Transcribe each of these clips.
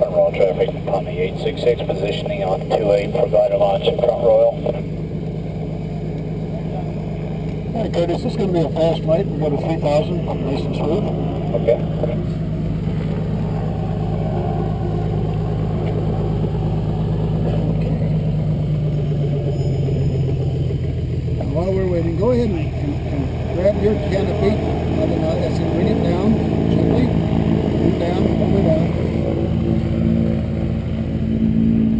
Front Royal traffic, Pommy 866 positioning on 28 for glider launch at Front Royal. Hey Curtis, this is going to be a fast flight. We've got a 3000, nice and smooth. Okay. And while we're waiting, go ahead and grab your canopy. That's it. Bring it down gently. Bring it down, pull it down.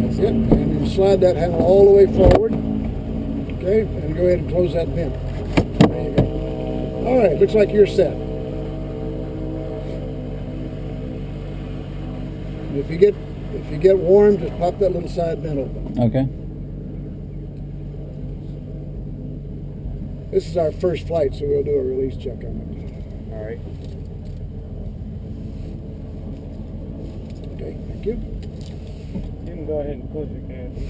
That's it. And then slide that handle all the way forward. Okay, and go ahead and close that vent. There you go. All right, looks like you're set. And if you get warm, just pop that little side vent open. Okay. This is our first flight, so we'll do a release check on it. All right. Okay, thank you. You can go ahead and close your canopy.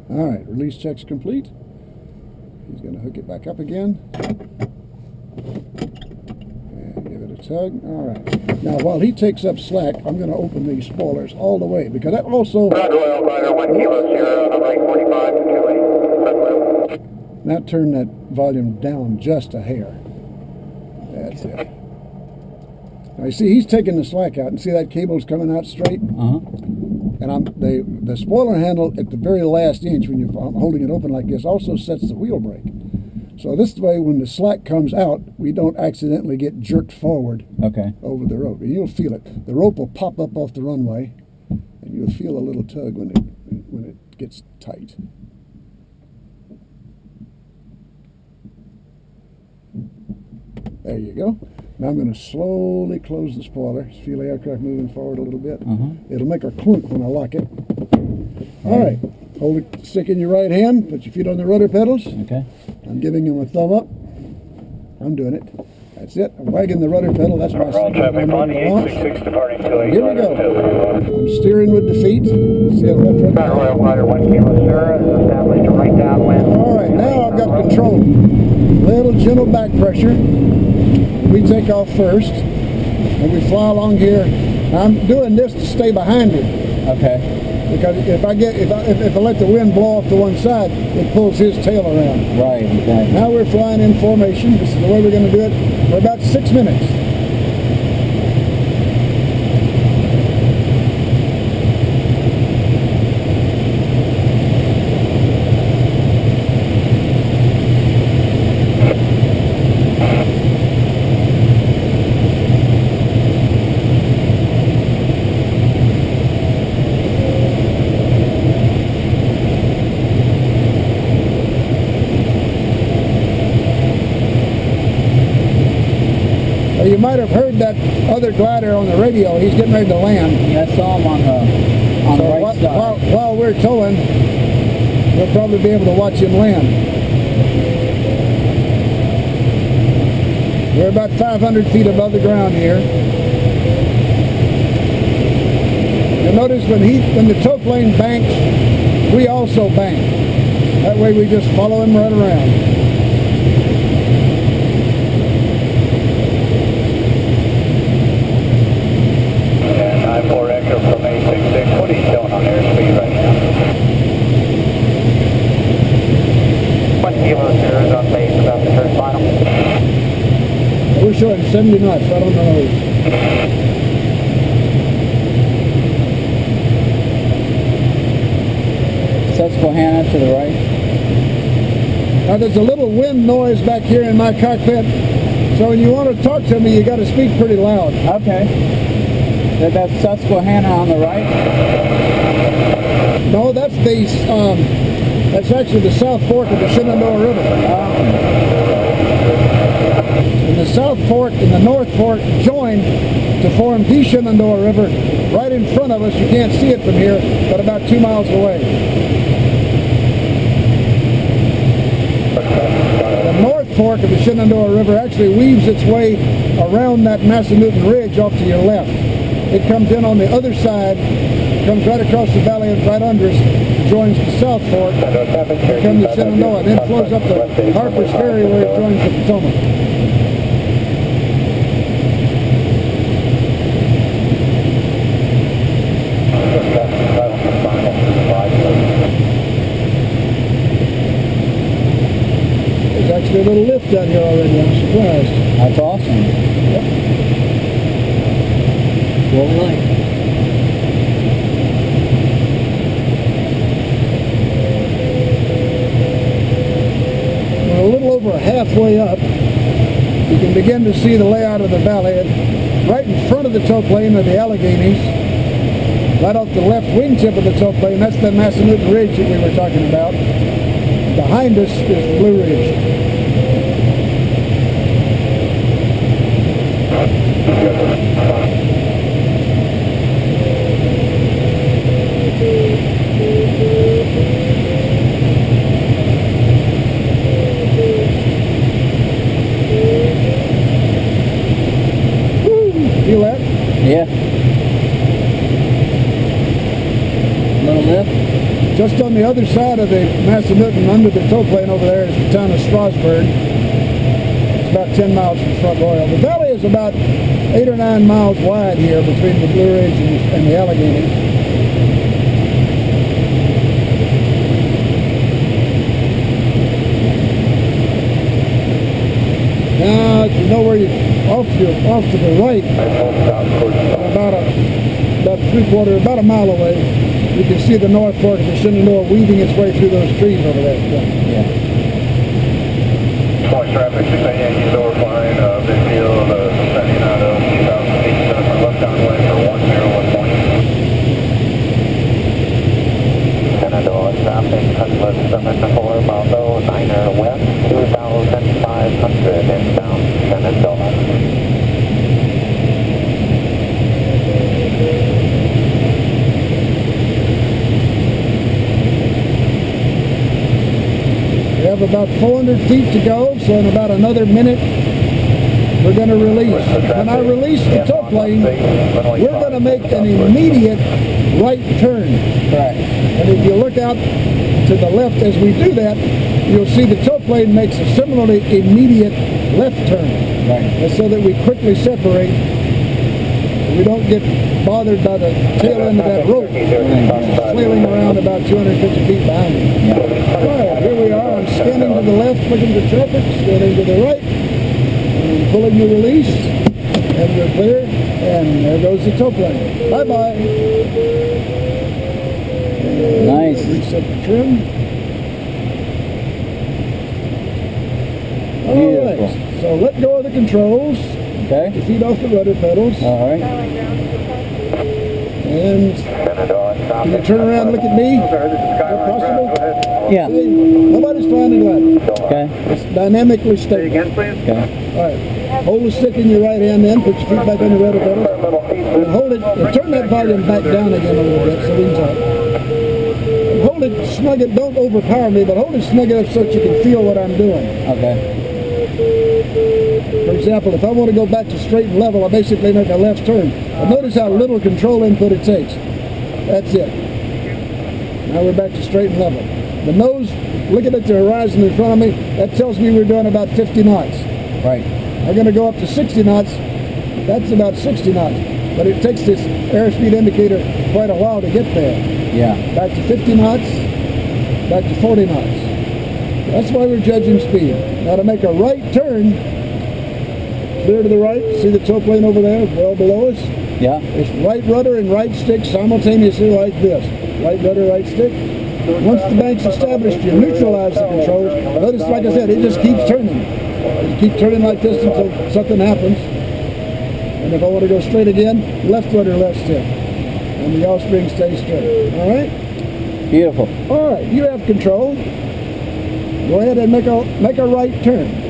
All right, release check's complete. He's going to hook it back up again. And give it a tug. All right. Now, while he takes up slack, I'm going to open these spoilers all the way, because that also... Front Royal glider 1 Kilo Sierra, number 845 to 28. Now turn that volume down just a hair. That's it. Now you see, he's taking the slack out, and see that cable's coming out straight? Uh-huh. And the spoiler handle at the very last inch, when you're holding it open like this, also sets the wheel brake. So this way, when the slack comes out, we don't accidentally get jerked forward over the rope. And you'll feel it. The rope will pop up off the runway, and you'll feel a little tug when it gets tight. There you go. Now I'm going to slowly close the spoiler. Feel the aircraft moving forward a little bit. It'll make a clunk when I lock it. All right. Hold it, stick in your right hand. Put your feet on the rudder pedals. Okay. I'm giving him a thumb up. I'm doing it. That's it. I'm wagging the rudder pedal. That's my Front Royal traffic, Pommy 866 departing 28. Here we go. I'm steering with the feet. See that left rudder? Front Royal glider 1 Kilo Sierra is established to right downwind. All right, now I've got control. Little gentle back pressure. We take off first, and we fly along here. Now, I'm doing this to stay behind him. Okay. Because if I let the wind blow off to one side, it pulls his tail around. Right, exactly. Now we're flying in formation. This is the way we're going to do it for about 6 minutes. You might have heard that other glider on the radio. He's getting ready to land. Yeah, I saw him on the right side. While we're towing, we'll probably be able to watch him land. We're about 500 feet above the ground here. You'll notice when the tow plane banks, we also bank. That way we just follow him right around. From 866, what are you showing on airspeed right now? 1 Kilo Sierra is on base, about to turn final. We're showing 70 knots right on the nose. Susquehanna to the right. Now there's a little wind noise back here in my cockpit, so when you want to talk to me, you got to speak pretty loud. Okay. That's Susquehanna on the right? No, that's actually the South Fork of the Shenandoah River. And the South Fork and the North Fork join to form the Shenandoah River right in front of us. You can't see it from here, but about 2 miles away. The North Fork of the Shenandoah River actually weaves its way around that Massanutten Ridge off to your left. It comes in on the other side, comes right across the valley and right under us, joins the South Fork, comes to Shenandoah, then flows up to Harper's Ferry where it joins the Potomac. There's actually a little lift down here already, I'm surprised. That's awesome. What light? We're a little over halfway up. You can begin to see the layout of the valley. Right in front of the tow plane are the Alleghenies. Right off the left wingtip of the tow plane, that's the Massanutten Ridge that we were talking about. Behind us is the Blue Ridge. Woo! Feel that? Yeah. Little lift. Just on the other side of the Massanutten, under the tow plane over there, is the town of Strasburg. It's about 10 miles from Front Royal. The valley is about 8 or 9 miles wide here between the Blue Ridge and the Alleghenies. Now, if you know where you're off to the right, about a mile away, you can see the North Fork of the Shenandoah weaving its way through those trees over there. Yeah. Point traffic, 6 a.m. use over flying, Vinfield, descending out of 2000 feet, center for left downwind for 101 point. Shenandoah traffic, Cutlass 74, Bravo, 9er west, 2,500 inbound Shenandoah. We have about 400 feet to go, so in about another minute, we're going to release. When I release the tow plane, we're going to make an immediate right turn. Right. And if you look out to the left as we do that, you'll see the tow plane makes a similarly immediate left turn. Right. And so that we quickly separate. We don't get bothered by the tail end of that rope flailing around about 250 feet behind it. All right, here we are. I'm scanning to the left, looking at the traffic, scanning to the right, and pulling the release, and we're clear, and there goes the tow plane. Bye-bye. Nice. Reset the trim. All Beautiful. right, so let go of the controls. Okay. Your feet off the rudder pedals. All right. And can you turn around and look at me? Is that possible? Yeah. See, nobody's flying the glider. Okay. It's dynamically stable. Okay. All right. Hold the stick in your right hand then. Put your feet back on the rudder pedals. And hold it. And turn that volume back down again a little bit so we can talk. And hold it, snug it. Don't overpower me, but hold it snug enough so that you can feel what I'm doing. Okay. For example, if I want to go back to straight and level, I basically make a left turn. But notice how little control input it takes. That's it. Now we're back to straight and level. The nose, looking at the horizon in front of me, that tells me we're doing about 50 knots. Right. I'm going to go up to 60 knots. That's about 60 knots. But it takes this airspeed indicator quite a while to get there. Yeah. Back to 50 knots, back to 40 knots. That's why we're judging speed. Now to make a right turn, clear to the right, see the tow plane over there, well below us? Yeah. It's right rudder and right stick simultaneously like this. Right rudder, right stick. Once the bank's established, you neutralize the controls. Notice, like I said, it just keeps turning. You keep turning like this until something happens. And if I want to go straight again, left rudder, left stick. And the yaw spring stays straight. All right? Beautiful. All right, you have control. Go ahead and make a right turn.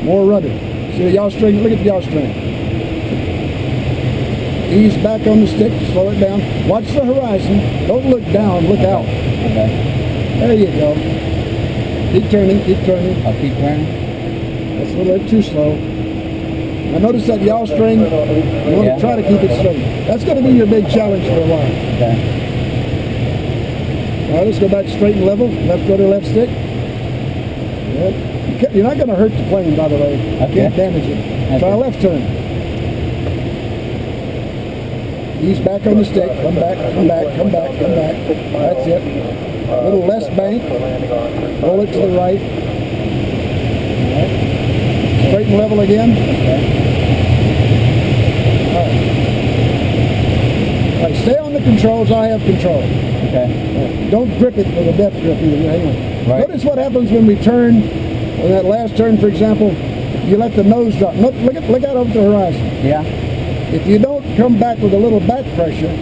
More rudder. See the yaw string? Look at the yaw string. Ease back on the stick, slow it down. Watch the horizon. Don't look down, look out. Okay. There you go. Keep turning, keep turning. I'll keep turning. That's a little bit too slow. Now notice that yaw string, you want Yeah. to try to keep it straight. That's going to be your big challenge for a while. Okay. All right, let's go back straight and level. Left rudder, left stick. Good. You're not going to hurt the plane, by the way. You Okay. can't damage it. Try a left turn. Ease back on the stick. Come back, come back, come back, come back. That's it. A little less bank. Roll it to the right. All right. Straight and level again. All right. All right, stay on the controls. I have control. Okay. Don't grip it with a death grip either. Hang on. Right. Notice what happens when we turn. On that last turn, for example, you let the nose drop. Look out over the horizon. Yeah. If you don't come back with a little back pressure,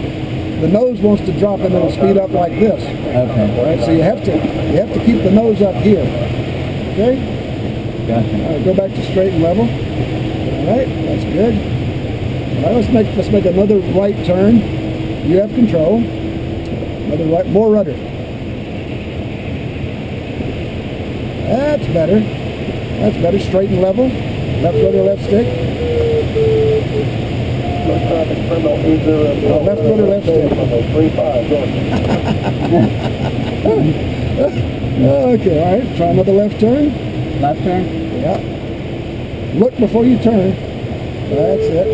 the nose wants to drop and it'll speed up like this. Okay. All right, so you have to keep the nose up here. Okay. Gotcha. All right, go back to straight and level. All right, that's good. All right, let's make another right turn. You have control. Another right, more rudder. That's better. That's better. Straight and level. Left rudder, left stick. Left rudder, left stick. Okay, all right. Try another left turn. Left turn? Yeah. Look before you turn. That's it.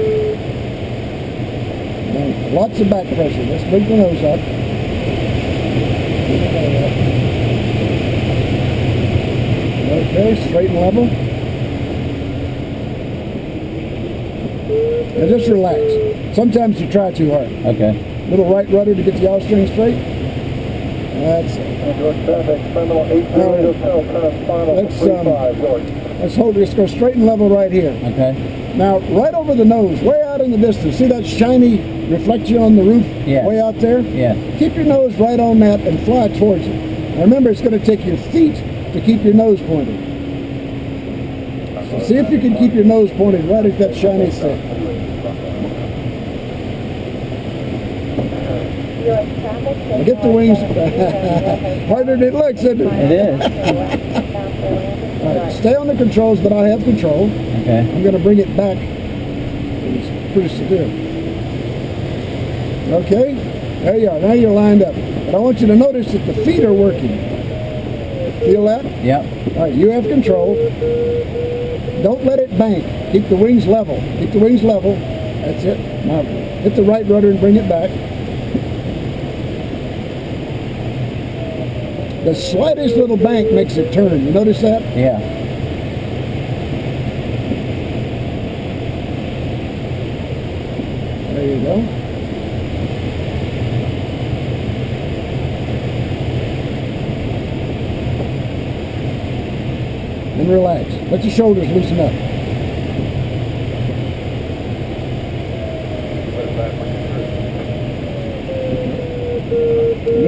And lots of back pressure. Let's bring the nose up. Okay, straight and level. Now just relax. Sometimes you try too hard. Okay. Little right rudder to get the yaw string straight. That's it. Let's hold it. Let's go straight and level right here. Okay. Now, right over the nose, way out in the distance. See that shiny reflection on the roof? Yeah. Way out there? Yeah. Keep your nose right on that and fly towards it. Now remember, it's going to take your feet to keep your nose pointed. So see if you can keep your nose pointed right at that shiny stick. Now get the wings. Harder than it looks, isn't it? It is. All right, stay on the controls, but I have control. Okay. I'm going to bring it back. It's pretty severe. Okay, there you are. Now you're lined up. But I want you to notice that the feet are working. Feel that? Yep. All right, you have control. Don't let it bank. Keep the wings level. Keep the wings level. That's it. Now hit the right rudder and bring it back. The slightest little bank makes it turn. You notice that? Yeah. There you go. And relax. Let your shoulders loosen up.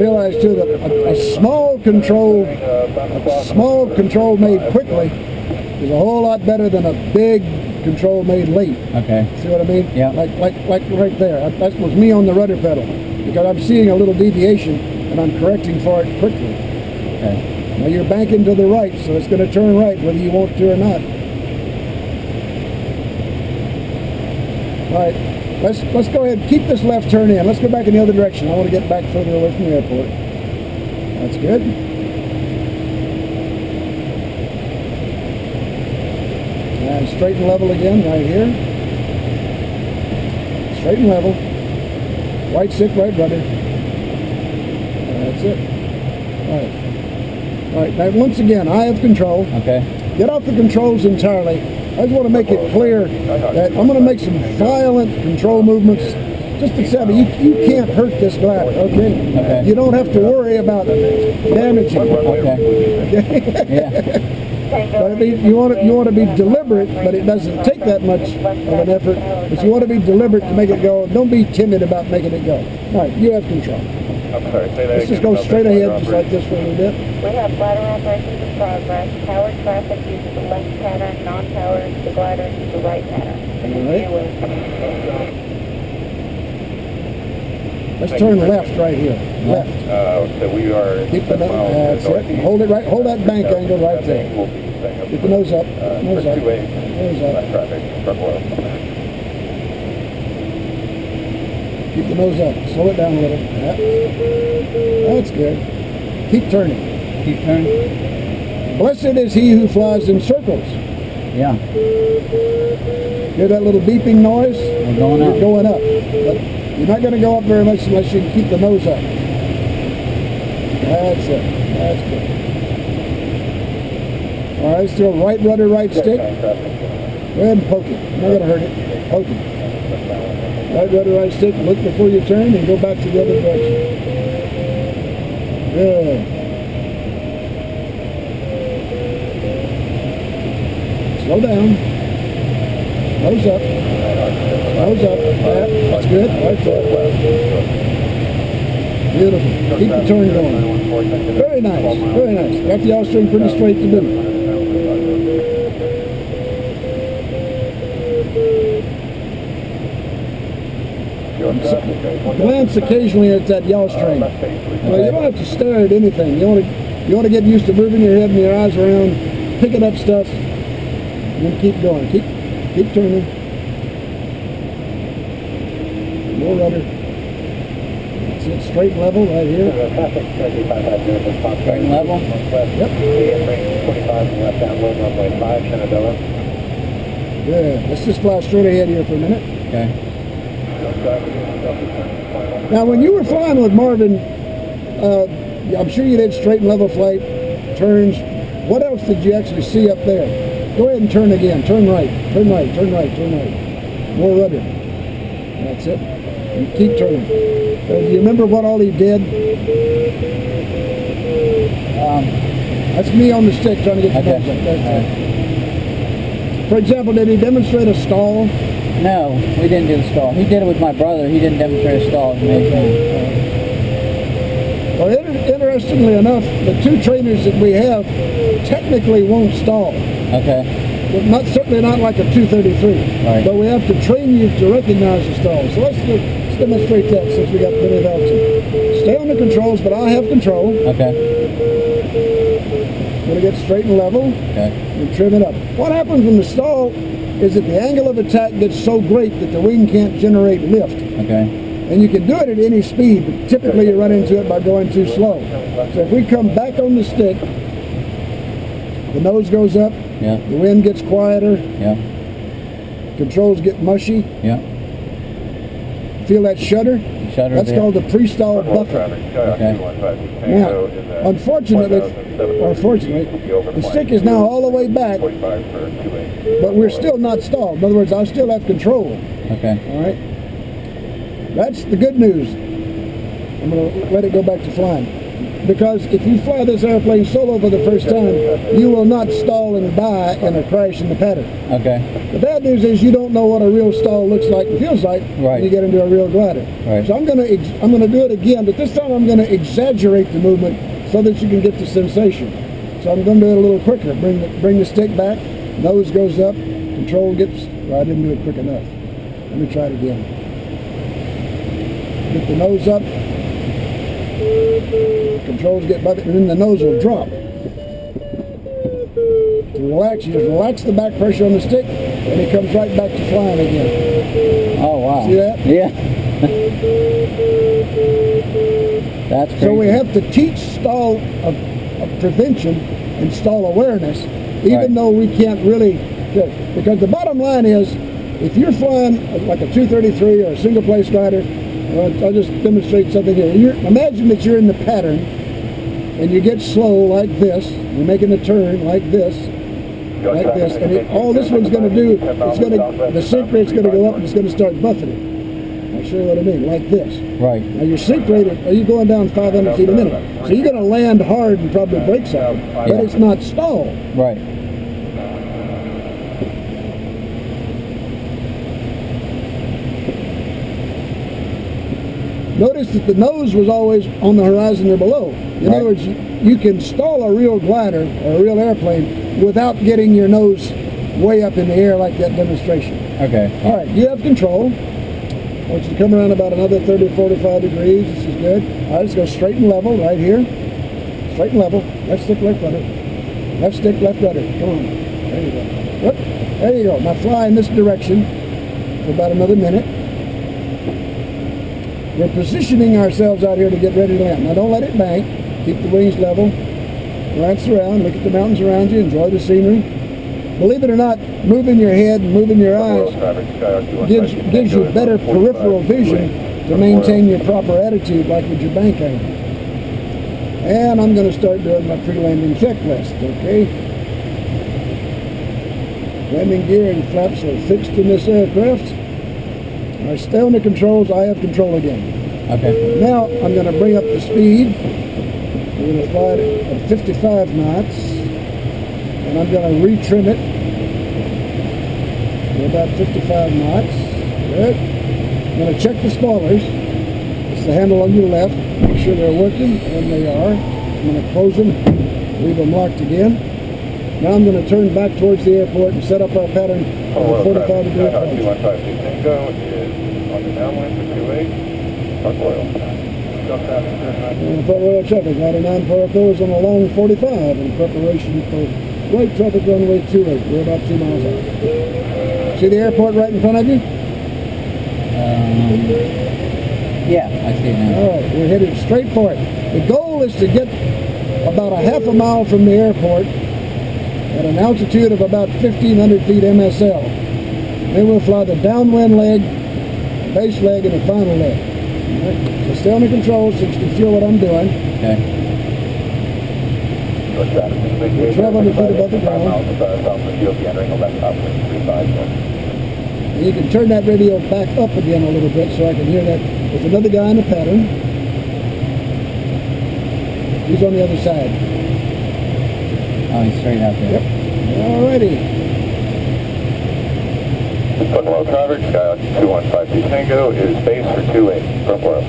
Realize too that a small control made quickly is a whole lot better than a big control made late. Okay. See what I mean? Yeah. Like right there. That was me on the rudder pedal because I'm seeing a little deviation and I'm correcting for it quickly. Okay. Now you're banking to the right, so it's going to turn right whether you want to or not. All right, let's go ahead and keep this left turn in. Let's go back in the other direction. I want to get back further away from the airport. That's good. And straight and level again, right here. Straight and level. Right stick, right rudder. That's it. All right. All right, now once again, I have control. Okay. Get off the controls entirely. I just want to make it clear that I'm going to make some violent control movements. Just to say, you can't hurt this glider, okay? Okay. You don't have to worry about damaging it. Okay. Yeah. But I mean, you want to be deliberate, but it doesn't take that much of an effort. But you want to be deliberate to make it go. Don't be timid about making it go. All right, you have control. I'm sorry, say that Let's just go straight ahead, just like this for a little bit. We have glider operations in progress. Powered traffic uses the left pattern, non-powered, the glider uses the right pattern. All right. Let's turn left right here. Left. So we are. Keep the nose. That's it. Hold it right. Hold that bank angle right there. Keep the nose up. Nose up. Nose up. Keep the nose up. Slow it down a little. Yep. That's good. Keep turning. Keep turning. Blessed is he who flies in circles. Yeah. Hear that little beeping noise? We're going up. You're going up. But you're not going to go up very much unless you can keep the nose up. That's it. That's good. All right, still right rudder, right stick. Go ahead and poke it. I'm not going to hurt it. Poke it. Right rudder, right stick. Look before you turn and go back to the other direction. Good. Slow down. Nose up. Nose up. That's good. Right there. Beautiful. Keep the turn going. Very nice. Very nice. Got the yaw string pretty straight to boot. Glance occasionally at that yaw string. Well, you don't have to stare at anything. You want to get used to moving your head and your eyes around, picking up stuff, and then keep going. Keep turning. More rudder. That's it. Straight and level right here. Straight and level. Yep. 25 left downwind, runway 5, Shenandoah. Good. Let's just fly straight ahead here for a minute. Okay. Now, when you were flying with Marvin, I'm sure you did straight and level flight, turns. What else did you actually see up there? Go ahead and turn again. Turn right. Turn right. Turn right. Turn right. More rudder. That's it. And keep turning. Do you remember what all he did? That's me on the stick trying to get the nose up. That's it. For example, did he demonstrate a stall? No, we didn't do the stall. He did it with my brother. He didn't demonstrate a stall. Well, interestingly enough, the two trainers that we have technically won't stall. Okay. But certainly not like a 233. Right. But we have to train you to recognize the stall. So let's demonstrate that since we got Billy Velton. Stay on the controls, but I'll have control. Okay. Going to get straight and level. Okay. And trim it up. What happens when the stall is that the angle of attack gets so great that the wing can't generate lift. Okay. And you can do it at any speed, but typically you run into it by going too slow. So if we come back on the stick, the nose goes up, Yeah. the wind gets quieter, Yeah. controls get mushy. Yeah. Feel that shudder? Shudder. That's there. called the pre-stall buffer. Okay. Now, unfortunately, or fortunately, the stick is now all the way back, but we're still not stalled. In other words, I still have control. Okay. All right? That's the good news. I'm going to let it go back to flying. Because if you fly this airplane solo for the first time, you will not stall and die in a crash in the pattern. Okay. The bad news is you don't know what a real stall looks like and feels like when you get into a real glider. Right. So I'm going to do it again, but this time I'm going to exaggerate the movement so that you can get the sensation. So I'm going to do it a little quicker. Bring the stick back, nose goes up, control gets. Well, I didn't do it quick enough. Let me try it again. Get the nose up. Controls get above it, and then the nose will drop. To relax, you just relax the back pressure on the stick, and it comes right back to flying again. Oh, wow. See that? Yeah. That's crazy. So we have to teach stall of prevention and stall awareness, even though we can't really, because the bottom line is, if you're flying like a 233 or a single place glider, I'll just demonstrate something here. Imagine that you're in the pattern and you get slow like this. You're making a turn like this, and all this one's going to do, the sync rate's going to go up and it's going to start buffeting. I'll show you what I mean, like this. Right. Now your sync rate, you're going down 500 feet a minute. So you're going to land hard and probably break something, but it's not stalled. Right. Notice that the nose was always on the horizon or below. In other words, you can stall a real glider or a real airplane without getting your nose way up in the air like that demonstration. Okay. All right, you have control. I want you to come around about another 30 or 45 degrees. This is good. All right, let's go straight and level right here. Straight and level. Left stick, left rudder. Left stick, left rudder. Come on. There you go. Whoop. There you go. Now fly in this direction for about another minute. We're positioning ourselves out here to get ready to land. Now don't let it bank. Keep the wings level. Glance around. Look at the mountains around you. Enjoy the scenery. Believe it or not, moving your head and moving your eyes gives you better peripheral vision to maintain your proper attitude, like with your bank angle. And I'm going to start doing my pre-landing checklist, okay? Landing gear and flaps are fixed in this aircraft. I stay on the controls, I have control again. Okay. Now I'm going to bring up the speed. We're going to fly it at 55 knots. And I'm going to retrim it to about 55 knots. Good. I'm going to check the spoilers. It's the handle on your left. Make sure they're working, and they are. I'm going to close them, leave them locked again. Now I'm going to turn back towards the airport and set up our pattern for 45 degree approach. 2152 Tango is on the downwind for 28, Park Royal. Port Royal traffic, 99 Park Royal is on a long 45 in preparation for right traffic runway 28. We're about 2 miles out. See the airport right in front of you? Yeah, I see it now. All right, we're headed straight for it. The goal is to get about a half a mile from the airport at an altitude of about 1,500 feet MSL. Then we'll fly the downwind leg, base leg, and the final leg. All right, so stay on the controls so you can feel what I'm doing. Okay. We're 1,200 feet above the ground. And you can turn that radio back up again a little bit so I can hear that. There's another guy in the pattern. He's on the other side. Oh, he's straight out there. Yep. Alrighty. Royal traffic, Skyhawk 2152 Tango is base for 28, Park Royal.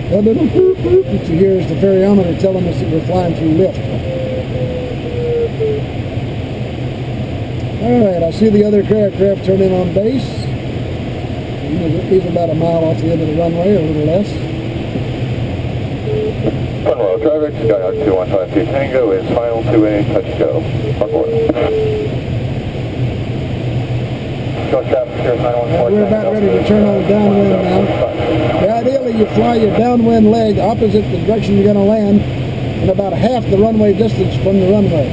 That little boop boop that you hear is the variometer telling us that we're flying through lift. Alright, I see the other aircraft turn in on base. He's about a mile off the end of the runway, or a little less. Royal traffic, Skyhawk 2152 Tango is final 28, touch go, Park Royal. We're about ready to turn on downwind now. Ideally, you fly your downwind leg opposite the direction you're going to land and about half the runway distance from the runway.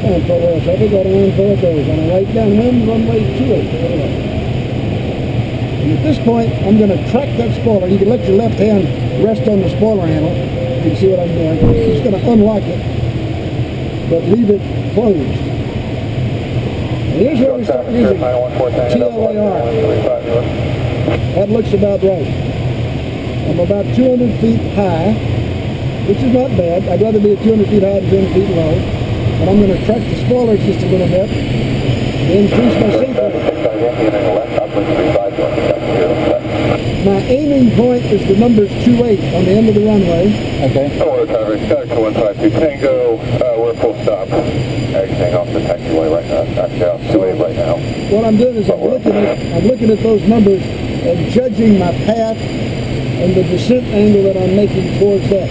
And Port Royal traffic, got a wind for it goes. On the right downwind, runway 28. And at this point, I'm going to track that spoiler. You can let your left hand rest on the spoiler handle. You can see what I'm doing. I'm just going to unlock it, but leave it closed. And here's where we start using TLAR. That looks about right. I'm about 200 feet high, which is not bad. I'd rather be at 200 feet high than 200 feet low. But I'm going to track the spoilers just a little bit to increase my safety. My aiming point is the numbers 28 on the end of the runway. Okay. Royal traffic, Skyhawk 2152 Tango, we're full stop. Exiting off the taxiway right now, actually off 28 right now. What I'm doing is I'm looking at those numbers and judging my path and the descent angle that I'm making towards that.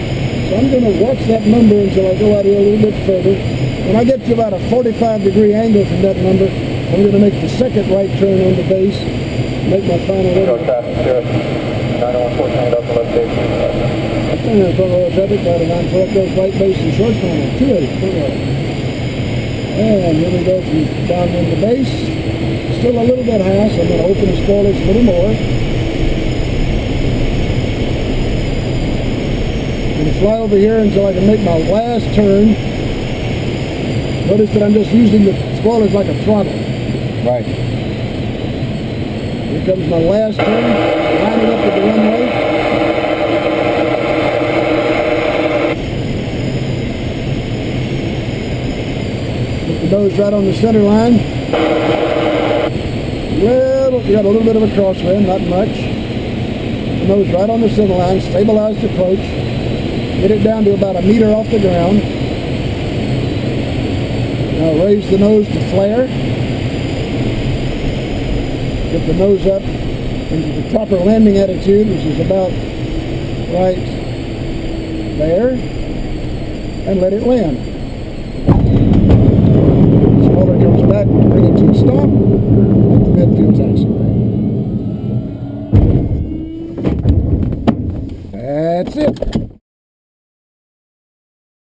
So I'm going to watch that number until I go out here a little bit further. When I get to about a 45-degree angle from that number, I'm going to make the second right turn on the base, make my final Go traffic, Sierra 914 up the left base. and Port Royal traffic, about a 912 goes right base and short final, 28, Port Royal. And here we go from downwind to base. Still a little bit high, so I'm going to open the spoilers a little more. I'm going to fly over here until I can make my last turn. Notice that I'm just using the spoilers like a throttle. Right. Here comes my last turn, lining up with the runway. Put the nose right on the center line. Well, we got a little bit of a crosswind, not much. The nose right on the center line, stabilized approach. Get it down to about a meter off the ground. Now raise the nose to flare. Get the nose up into the proper landing attitude, which is about right there, and let it land. Spoiler comes back, bring it to a stop at the midfield axis.